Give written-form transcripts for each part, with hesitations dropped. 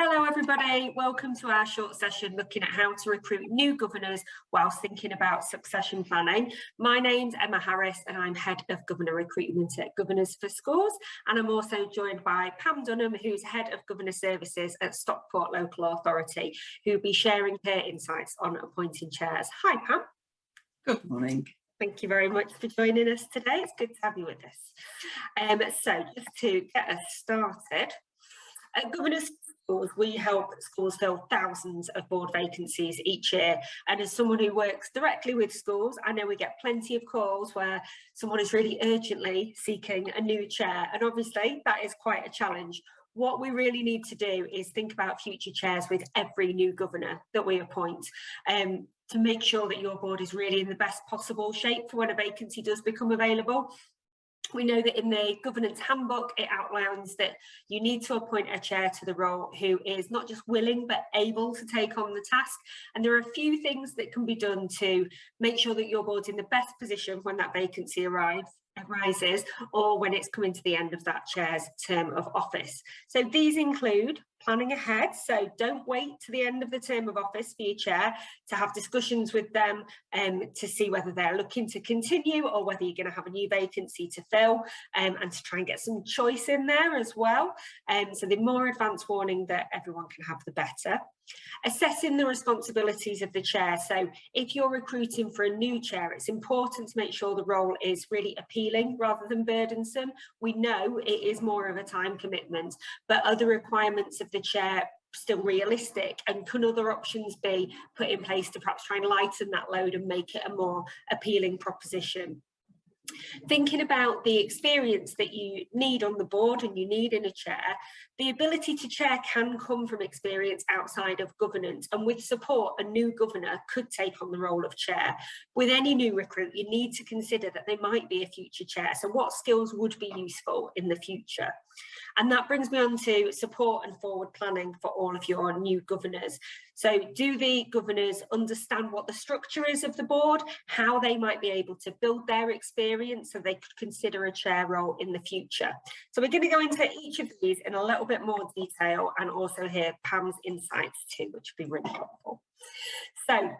Hello everybody, welcome to our short session looking at how to recruit new governors whilst thinking about succession planning. My name's Emma Harris and I'm Head of Governor Recruitment at Governors for Schools, and I'm also joined by Pam Dunham, who's Head of Governor Services at Stockport Local Authority, who'll be sharing her insights on appointing chairs. Hi Pam. Good morning. Thank you very much for joining us today. It's good to have you with us. So just to get us started, at Governors Schools, we help schools fill thousands of board vacancies each year, and as someone who works directly with schools, I know we get plenty of calls where someone is really urgently seeking a new chair, and obviously that is quite a challenge. What we really need to do is think about future chairs with every new governor that we appoint, to make sure that your board is really in the best possible shape for when a vacancy does become available. We know that in the governance handbook, it outlines that you need to appoint a chair to the role who is not just willing, but able to take on the task. And there are a few things that can be done to make sure that your board's in the best position when that vacancy arises, or when it's coming to the end of that chair's term of office. So these include planning ahead, so don't wait to the end of the term of office for your chair to have discussions with them to see whether they're looking to continue or whether you're going to have a new vacancy to fill, and to try and get some choice in there as well. So the more advance warning that everyone can have, the better. Assessing the responsibilities of the chair. So if you're recruiting for a new chair, it's important to make sure the role is really appealing rather than burdensome. We know it is more of a time commitment, but are the requirements of the chair still realistic, and can other options be put in place to perhaps try and lighten that load and make it a more appealing proposition? Thinking about the experience that you need on the board and you need in a chair, the ability to chair can come from experience outside of governance, and with support, a new governor could take on the role of chair. With any new recruit, you need to consider that they might be a future chair, so what skills would be useful in the future? And that brings me on to support and forward planning for all of your new governors. So do the governors understand what the structure is of the board, how they might be able to build their experience so they could consider a chair role in the future? So we're going to go into each of these in a little bit more detail, and also hear Pam's insights too, which would be really helpful. So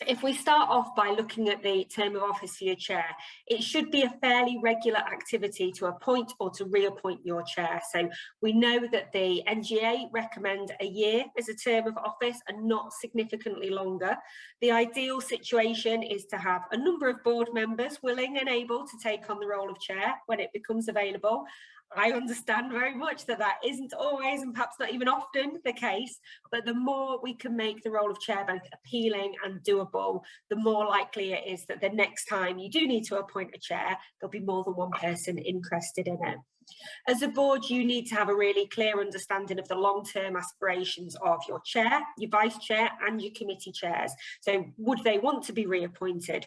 if we start off by looking at the term of office for your chair, it should be a fairly regular activity to appoint or to reappoint your chair. So we know that the NGA recommend a year as a term of office and not significantly longer. The ideal situation is to have a number of board members willing and able to take on the role of chair when it becomes available. I understand very much that that isn't always, and perhaps not even often, the case, but the more we can make the role of chair both appealing and doable, the more likely it is that the next time you do need to appoint a chair, there'll be more than one person interested in it. As a board, you need to have a really clear understanding of the long-term aspirations of your chair, your vice chair and your committee chairs. So would they want to be reappointed?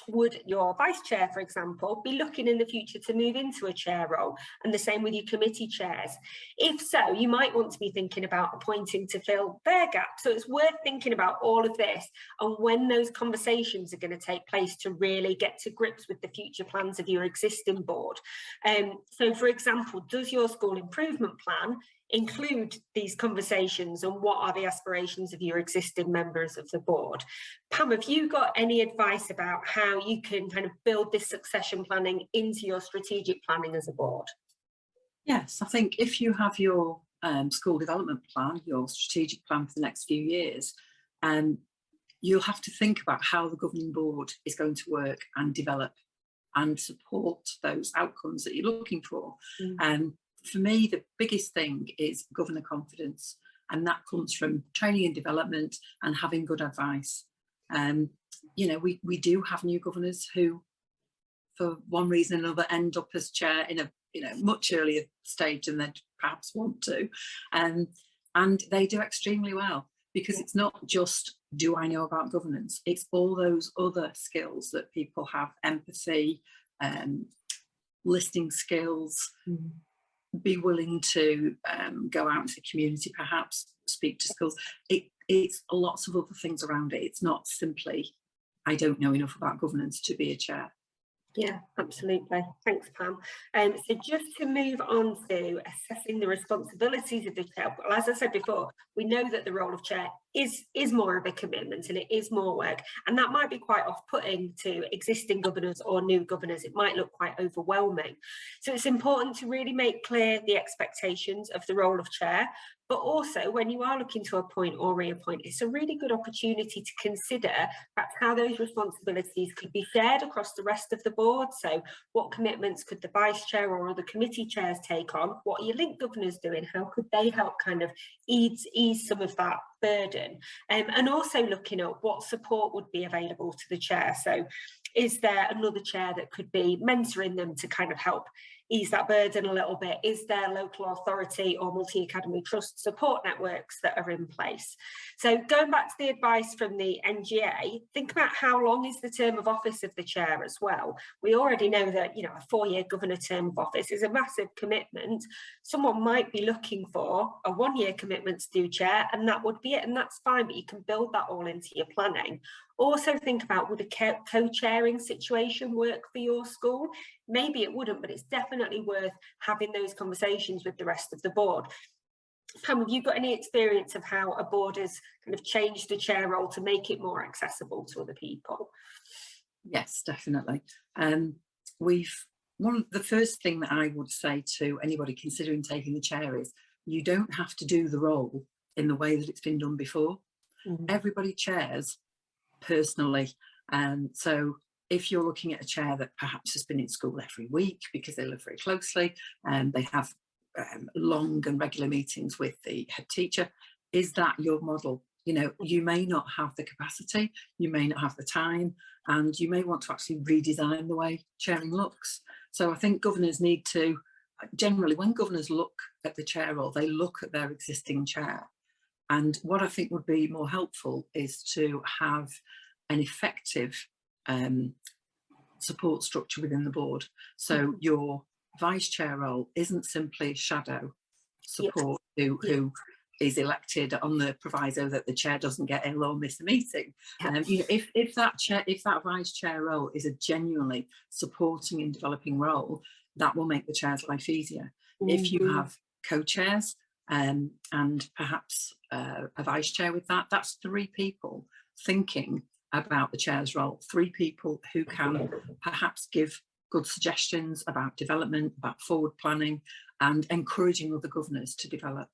Would your vice chair, for example, be looking in the future to move into a chair role? And the same with your committee chairs. If so, you might want to be thinking about appointing to fill their gap. So it's worth thinking about all of this and when those conversations are going to take place to really get to grips with the future plans of your existing board. So for example, does your school improvement plan include these conversations, and what are the aspirations of your existing members of the board? Pam, have you got any advice about how you can kind of build this succession planning into your strategic planning as a board? Yes, I think if you have your school development plan, your strategic plan for the next few years, you'll have to think about how the governing board is going to work and develop and support those outcomes that you're looking for. For me, the biggest thing is governor confidence, and that comes from training and development and having good advice. You know, we do have new governors who, for one reason or another, end up as chair in a much earlier stage than they'd perhaps want to, and they do extremely well, because it's not just do I know about governance, it's all those other skills that people have: empathy, listening skills. Be willing to go out into the community, perhaps speak to schools. It's lots of other things around it. It's not simply, I don't know enough about governance to be a chair. Yeah, absolutely. Thanks, Pam. So just to move on to assessing the responsibilities of the chair, well, as I said before, we know that the role of chair is more of a commitment and it is more work, and that might be quite off-putting to existing governors or new governors. It might look quite overwhelming. So it's important to really make clear the expectations of the role of chair, but also when you are looking to appoint or reappoint, it's a really good opportunity to consider perhaps how those responsibilities could be shared across the rest of the board. So what commitments could the vice chair or other committee chairs take on? What are your link governors doing? How could they help kind of ease some of that burden? And also looking at what support would be available to the chair. So is there another chair that could be mentoring them to kind of help ease that burden a little bit? Is there local authority or multi-academy trust support networks that are in place? So going back to the advice from the NGA, think about how long is the term of office of the chair as well. We already know that, you know, a 4-year governor term of office is a massive commitment. Someone might be looking for a 1-year commitment to do chair, and that would be it, and that's fine, but you can build that all into your planning. Also think about, would a co-chairing situation work for your school? Maybe it wouldn't, but it's definitely worth having those conversations with the rest of the board. Pam, have you got any experience of how a board has kind of changed the chair role to make it more accessible to other people? Yes, definitely. One of the first thing that I would say to anybody considering taking the chair is you don't have to do the role in the way that it's been done before. Everybody chairs personally, and so if you're looking at a chair that perhaps has been in school every week because they live very closely and they have long and regular meetings with the head teacher, is that your model? You know, you may not have the capacity, you may not have the time, and you may want to actually redesign the way chairing looks. So I think governors need to, generally when governors look at the chair role, they look at their existing chair. And what I think would be more helpful is to have an effective support structure within the board. So your vice chair role isn't simply shadow support who is elected on the proviso that the chair doesn't get ill or miss a meeting. You know, if that vice chair role is a genuinely supporting and developing role, that will make the chair's life easier. If you have co-chairs and perhaps a vice chair with that, that's 3 people thinking about the chair's role, 3 people who can perhaps give good suggestions about development, about forward planning, and encouraging other governors to develop.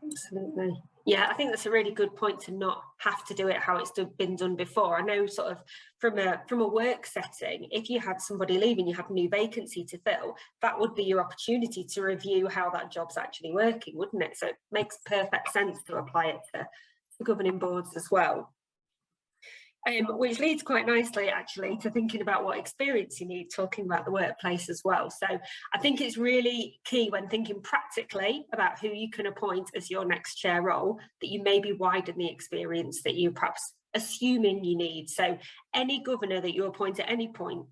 Absolutely. Yeah, I think that's a really good point, to not have to do it how it's been done before. I know sort of from a work setting, if you had somebody leaving, you have a new vacancy to fill, that would be your opportunity to review how that job's actually working, wouldn't it? So it makes perfect sense to apply it to governing boards as well. Which leads quite nicely actually to thinking about what experience you need, talking about the workplace as well. So I think it's really key when thinking practically about who you can appoint as your next chair role, that you maybe widen the experience that you perhaps assuming you need. So any governor that you appoint at any point,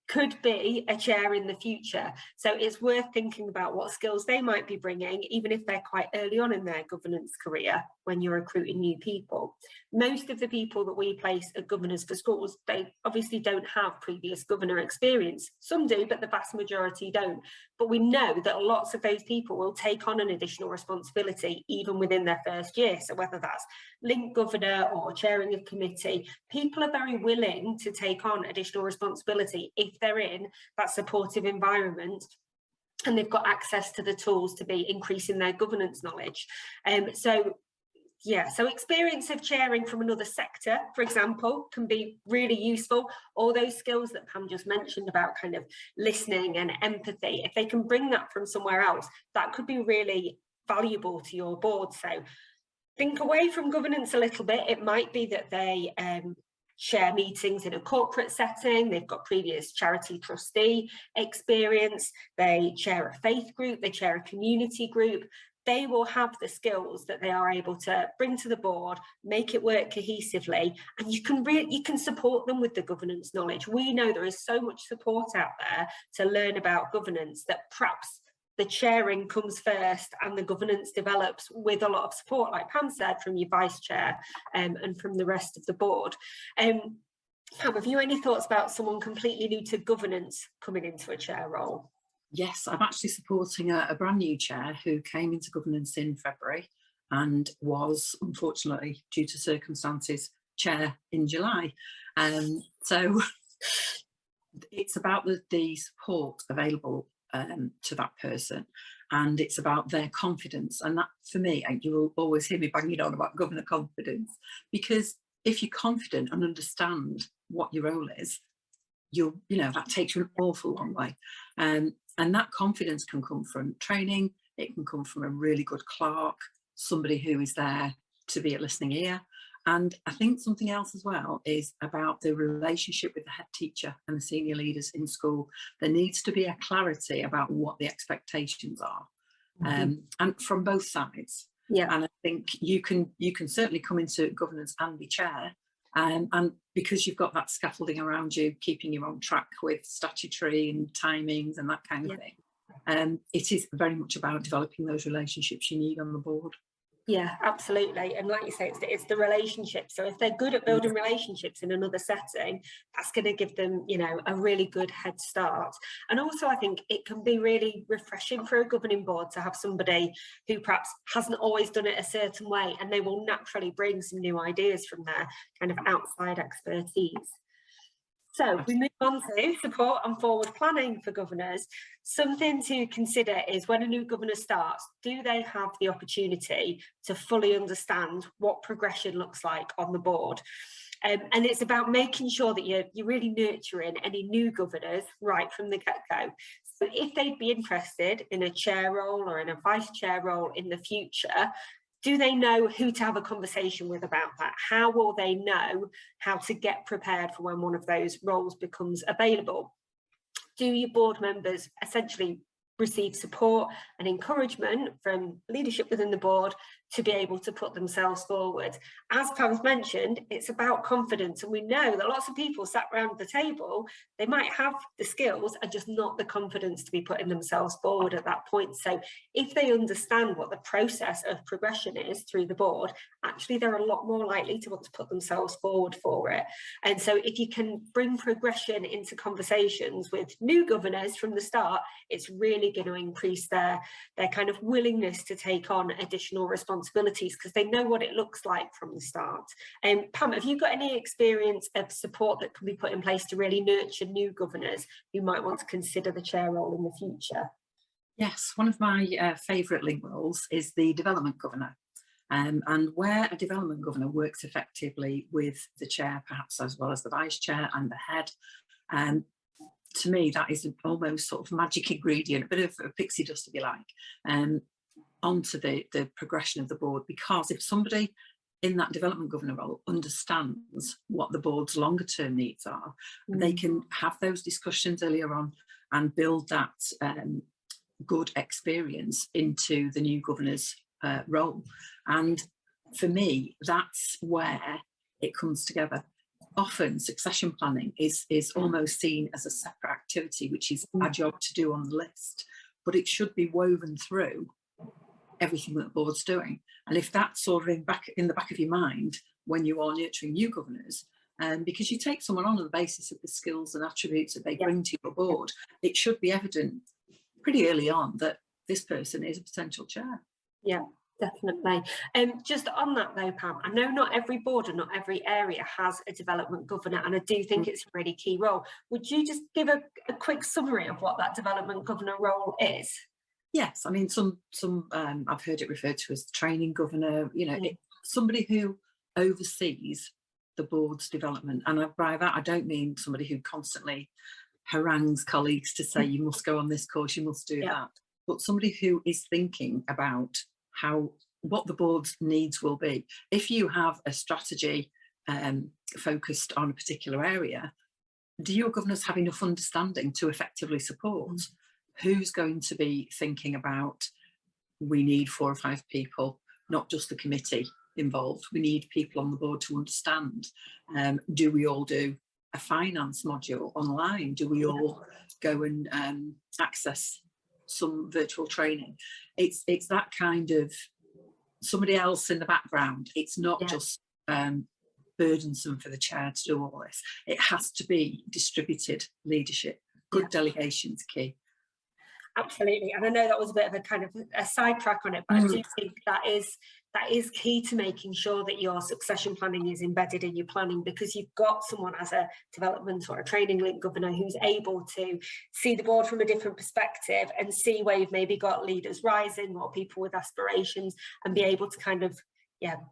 could be a chair in the future. So it's worth thinking about what skills they might be bringing, even if they're quite early on in their governance career when you're recruiting new people. Most of the people that we place as governors for schools, they obviously don't have previous governor experience. Some do, but the vast majority don't. But we know that lots of those people will take on an additional responsibility even within their first year. So whether that's link governor or chairing a committee, people are very willing to take on additional responsibility if they're in that supportive environment and they've got access to the tools to be increasing their governance knowledge. So experience of chairing from another sector, for example, can be really useful. All those skills that Pam just mentioned about kind of listening and empathy, if they can bring that from somewhere else, that could be really valuable to your board. So think away from governance a little bit. It might be that they share meetings in a corporate setting, they've got previous charity trustee experience, they chair a faith group, they chair a community group. They will have the skills that they are able to bring to the board, make it work cohesively, and you can support them with the governance knowledge. We know there is so much support out there to learn about governance that perhaps the chairing comes first and the governance develops with a lot of support, like Pam said, from your vice chair and from the rest of the board. Pam, have you any thoughts about someone completely new to governance coming into a chair role? Yes, I'm actually supporting a brand new chair who came into governance in February and was, unfortunately, due to circumstances, chair in July. So it's about the support available to that person, and it's about their confidence. And that, for me, and you will always hear me banging on about governor confidence, because if you're confident and understand what your role is, that takes you an awful long way. And that confidence can come from training, it can come from a really good clerk, somebody who is there to be a listening ear. And I think something else as well is about the relationship with the head teacher and the senior leaders in school. There needs to be a clarity about what the expectations are, and from both sides. Yeah. And I think you can certainly come into governance and be chair, and because you've got that scaffolding around you, keeping you on track with statutory and timings and that kind of thing. It is very much about developing those relationships you need on the board. Yeah, absolutely. And like you say, it's the relationships. So if they're good at building relationships in another setting, that's going to give them, a really good head start. And also, I think it can be really refreshing for a governing board to have somebody who perhaps hasn't always done it a certain way, and they will naturally bring some new ideas from their kind of outside expertise. So we move on to support and forward planning for governors. Something to consider is when a new governor starts, do they have the opportunity to fully understand what progression looks like on the board? And it's about making sure that you're really nurturing any new governors right from the get-go. So if they'd be interested in a chair role or in a vice chair role in the future, do they know who to have a conversation with about that? How will they know how to get prepared for when one of those roles becomes available? Do your board members essentially receive support and encouragement from leadership within the board to be able to put themselves forward? As Pam's mentioned, it's about confidence, and we know that lots of people sat around the table, they might have the skills and just not the confidence to be putting themselves forward at that point. So if they understand what the process of progression is through the board, actually they're a lot more likely to want to put themselves forward for it. And so if you can bring progression into conversations with new governors from the start, it's really going to increase their kind of willingness to take on additional responsibilities because they know what it looks like from the start. Pam, have you got any experience of support that can be put in place to really nurture new governors who might want to consider the chair role in the future? Yes, one of my favourite link roles is the development governor. And where a development governor works effectively with the chair, perhaps as well as the vice chair and the head, to me, that is almost sort of magic ingredient, a bit of a pixie dust, if you like, onto the progression of the board. Because if somebody in that development governor role understands what the board's longer term needs are, they can have those discussions earlier on and build that good experience into the new governor's role. And for me, that's where it comes together. Often succession planning is almost seen as a separate activity, which is a job to do on the list, but it should be woven through everything that the board's doing. And if that's sort of in the back of your mind when you are nurturing new governors, because you take someone on the basis of the skills and attributes that they bring to your board, it should be evident pretty early on that this person is a potential chair. Yeah, definitely. Just on that though, Pam, I know not every board and not every area has a development governor, and I do think it's a really key role. Would you just give a quick summary of what that development governor role is? Yes, I mean, some I've heard it referred to as the training governor, somebody who oversees the board's development. And by that, I don't mean somebody who constantly harangues colleagues to say, you must go on this course, you must do that. But somebody who is thinking about what the board's needs will be. If you have a strategy focused on a particular area, do your governors have enough understanding to effectively support? Who's going to be thinking about, we need 4 or 5 people, not just the committee involved. We need people on the board to understand. Do we all do a finance module online? Do we all go and access some virtual training? It's that kind of somebody else in the background. It's not just burdensome for the chair to do all this. It has to be distributed leadership. Good delegation is key. Absolutely, and I know that was a bit of a kind of a sidetrack on it, but I do think that is key to making sure that your succession planning is embedded in your planning, because you've got someone as a development or a training link governor who's able to see the board from a different perspective and see where you've maybe got leaders rising or people with aspirations, and be able to kind of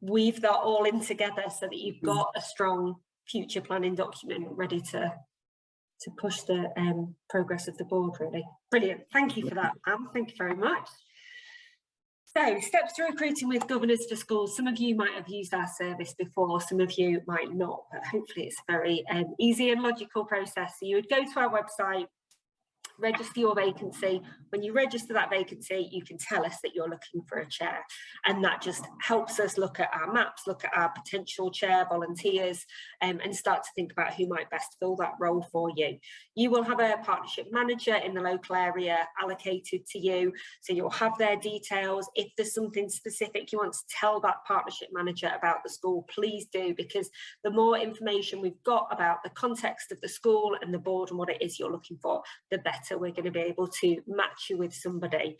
weave that all in together so that you've got a strong future planning document ready to push the progress of the board, really. Brilliant. Thank you for that, Pam. Thank you very much. So, steps to recruiting with governors for schools. Some of you might have used our service before, some of you might not, but hopefully it's a very easy and logical process. So you would go to our website, register your vacancy. When you register that vacancy, you can tell us that you're looking for a chair, and that just helps us look at our maps, look at our potential chair volunteers, and start to think about who might best fill that role for you. You will have a partnership manager in the local area allocated to you, so you'll have their details. If there's something specific you want to tell that partnership manager about the school, please do, because the more information we've got about the context of the school and the board and what it is you're looking for, the better we're going to be able to match you with somebody.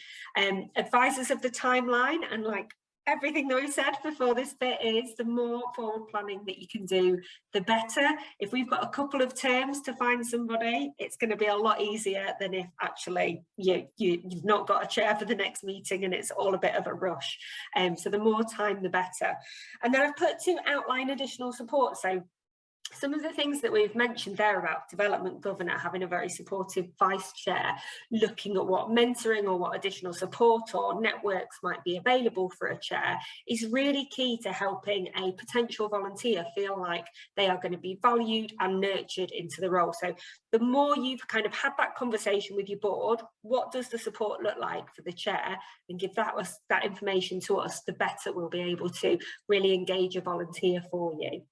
Advise us of the timeline, and like everything that we've said before this bit, is the more forward planning that you can do, the better. If we've got a couple of terms to find somebody, it's going to be a lot easier than if actually you've not got a chair for the next meeting and it's all a bit of a rush. So the more time, the better. And then I've put to outline additional support. So some of the things that we've mentioned there about development governor having a very supportive vice chair, looking at what mentoring or what additional support or networks might be available for a chair, is really key to helping a potential volunteer feel like they are going to be valued and nurtured into the role. So the more you've kind of had that conversation with your board, what does the support look like for the chair, and give that information to us, the better we'll be able to really engage a volunteer for you.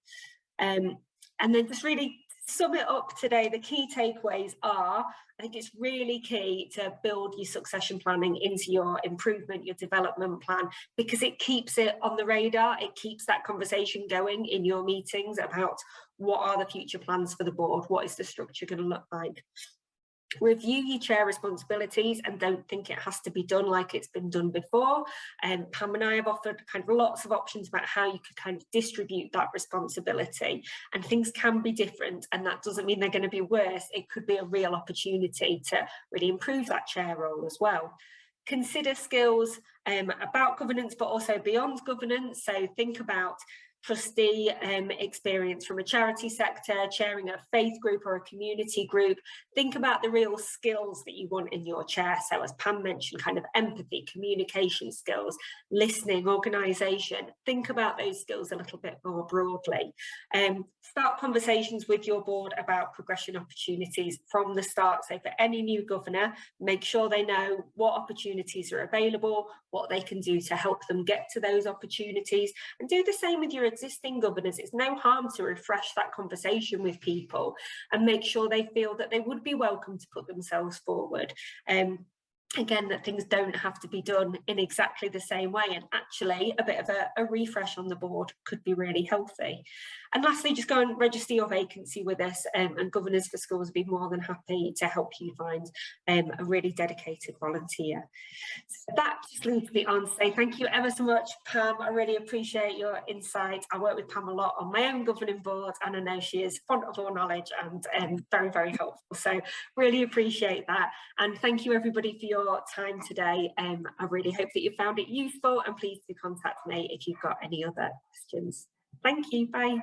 And then just really sum it up today, the key takeaways are, I think it's really key to build your succession planning into your improvement, your development plan, because it keeps it on the radar. It keeps that conversation going in your meetings about what are the future plans for the board, what is the structure going to look like. Review your chair responsibilities and don't think it has to be done like it's been done before. Pam and I have offered kind of lots of options about how you could kind of distribute that responsibility, and things can be different, and that doesn't mean they're going to be worse. It could be a real opportunity to really improve that chair role as well. Consider skills about governance, but also beyond governance. So think about trustee experience from a charity sector, chairing a faith group or a community group. Think about the real skills that you want in your chair. So as Pam mentioned, kind of empathy, communication skills, listening, organisation. Think about those skills a little bit more broadly. Start conversations with your board about progression opportunities from the start. So for any new governor, make sure they know what opportunities are available, what they can do to help them get to those opportunities, and do the same with your existing governors. It's no harm to refresh that conversation with people and make sure they feel that they would be welcome to put themselves forward. Again, that things don't have to be done in exactly the same way, and actually a bit of a refresh on the board could be really healthy. And lastly, just go and register your vacancy with us, and Governors for Schools will be more than happy to help you find a really dedicated volunteer. So that just leads me on to say thank you ever so much, Pam. I really appreciate your insight. I work with Pam a lot on my own governing board, and I know she is fond of all knowledge and very, very helpful. So really appreciate that. And thank you everybody for your time today. I really hope that you found it useful, and please do contact me if you've got any other questions. Thank you. Bye.